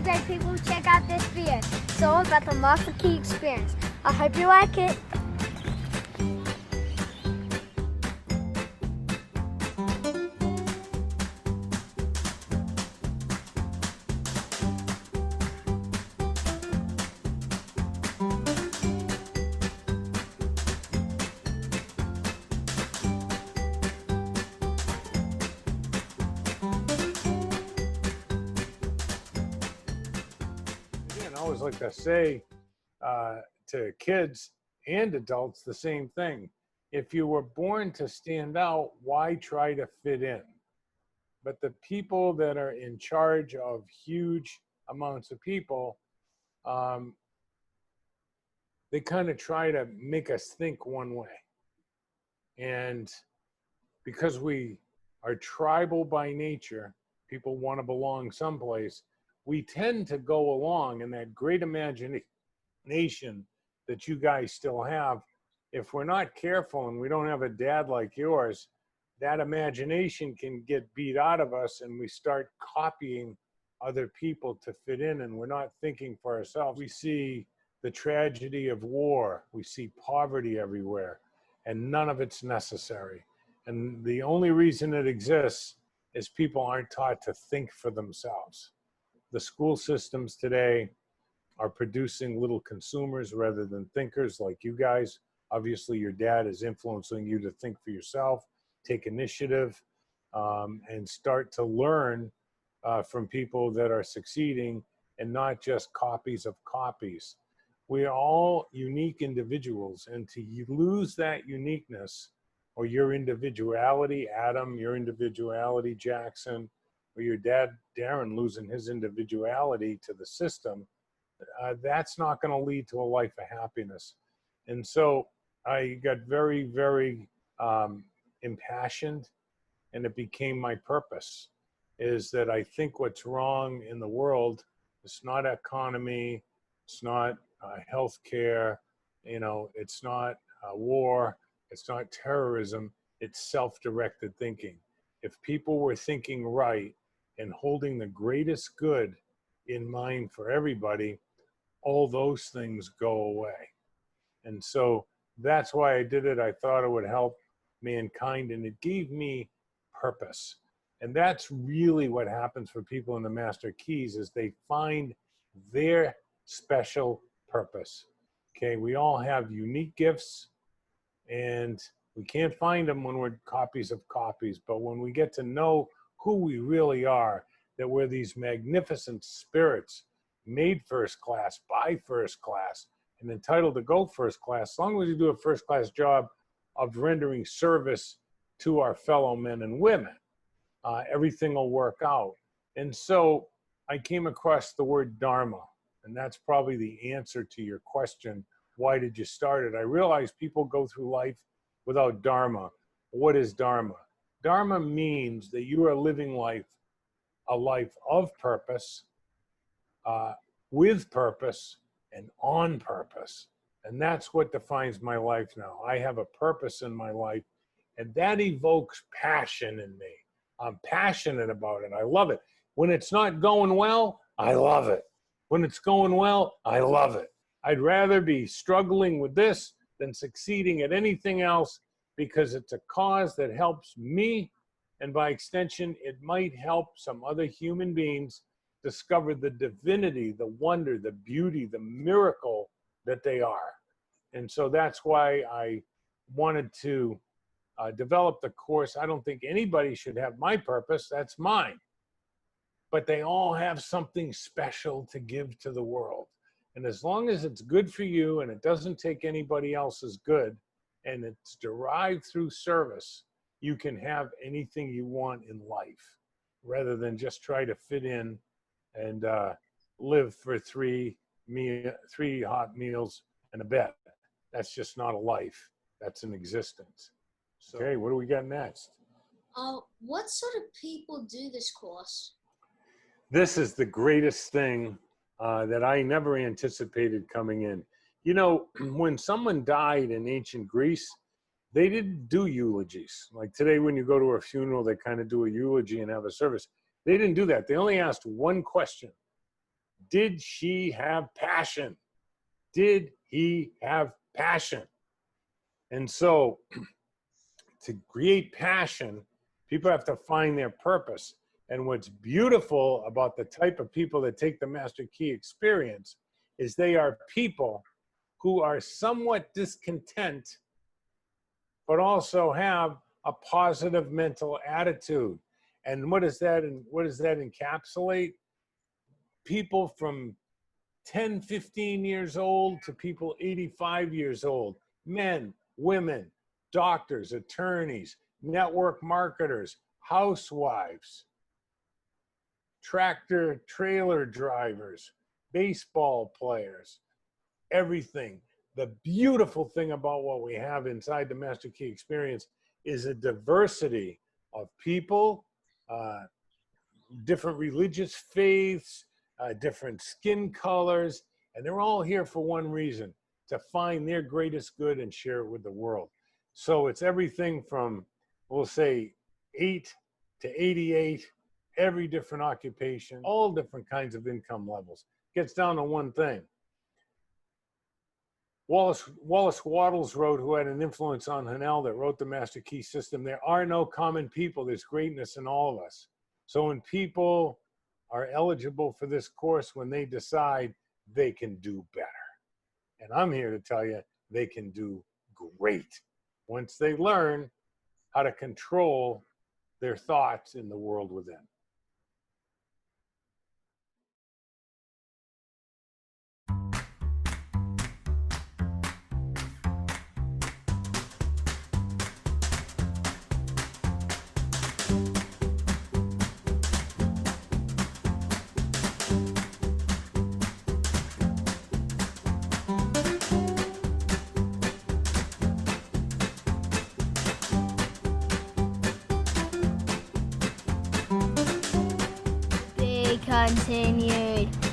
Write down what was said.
great people, check out this video. It's all about the Master Key experience. I hope you like it. I always like to say to kids and adults the same thing. If you were born to stand out, why try to fit in? But the people that are in charge of huge amounts of people, they kind of try to make us think one way. And because we are tribal by nature, people want to belong someplace, we tend to go along in that great imagination that you guys still have. If we're not careful and we don't have a dad like yours, that imagination can get beat out of us and we start copying other people to fit in, and we're not thinking for ourselves. We see the tragedy of war. We see poverty everywhere, and none of it's necessary. And the only reason it exists is people aren't taught to think for themselves. The school systems today are producing little consumers rather than thinkers like you guys. Obviously, your dad is influencing you to think for yourself, take initiative, and start to learn from people that are succeeding and not just copies of copies. We are all unique individuals, and to lose that uniqueness or your individuality, Adam, your individuality, Jackson, or your dad, Darren, losing his individuality to the system, that's not going to lead to a life of happiness. And so I got very, very impassioned, and it became my purpose, is that I think what's wrong in the world, it's not economy, it's not healthcare, it's not war, it's not terrorism, it's self-directed thinking. If people were thinking right and holding the greatest good in mind for everybody, all those things go away. And so that's why I did it. I thought it would help mankind, and it gave me purpose. And that's really what happens for people in the Master Keys, is they find their special purpose. Okay, we all have unique gifts, and we can't find them when we're copies of copies. But when we get to know who we really are, that we're these magnificent spirits made first class, by first class, and entitled to go first class, as long as we do a first class job of rendering service to our fellow men and women, everything will work out. And so I came across the word Dharma, and that's probably the answer to your question. Why did you start it? I realized people go through life without Dharma. What is Dharma? Dharma means that you are living life, a life of purpose, with purpose, and on purpose. And that's what defines my life now. I have a purpose in my life, and that evokes passion in me. I'm passionate about it. I love it. When it's not going well, I love it. When it's going well, I love it. I'd rather be struggling with this than succeeding at anything else, because it's a cause that helps me, and by extension, it might help some other human beings discover the divinity, the wonder, the beauty, the miracle that they are. And so that's why I wanted to develop the course. I don't think anybody should have my purpose, that's mine. But they all have something special to give to the world. And as long as it's good for you and it doesn't take anybody else's good, and it's derived through service, you can have anything you want in life, rather than just try to fit in and live for three hot meals and a bed. That's just not a life. That's an existence. So, okay, what do we got next? What sort of people do this course? This is the greatest thing that I never anticipated coming in. When someone died in ancient Greece, they didn't do eulogies. Like today, when you go to a funeral, they kind of do a eulogy and have a service. They didn't do that. They only asked one question. Did she have passion? Did he have passion? And so to create passion, people have to find their purpose. And what's beautiful about the type of people that take the Master Key experience is they are people who are somewhat discontent, but also have a positive mental attitude. And what does that encapsulate? People from 10, 15 years old to people 85 years old, men, women, doctors, attorneys, network marketers, housewives, tractor trailer drivers, baseball players, everything. The beautiful thing about what we have inside the Master Key experience is a diversity of people, different religious faiths, different skin colors, and they're all here for one reason: to find their greatest good and share it with the world. So it's everything from, we'll say, 8 to 88, every different occupation, all different kinds of income levels. Gets down to one thing. Wallace Wattles wrote, who had an influence on Hanel, that wrote the Master Key system, there are no common people. There's greatness in all of us. So when people are eligible for this course, when they decide they can do better, and I'm here to tell you they can do great once they learn how to control their thoughts in the world within. Continued.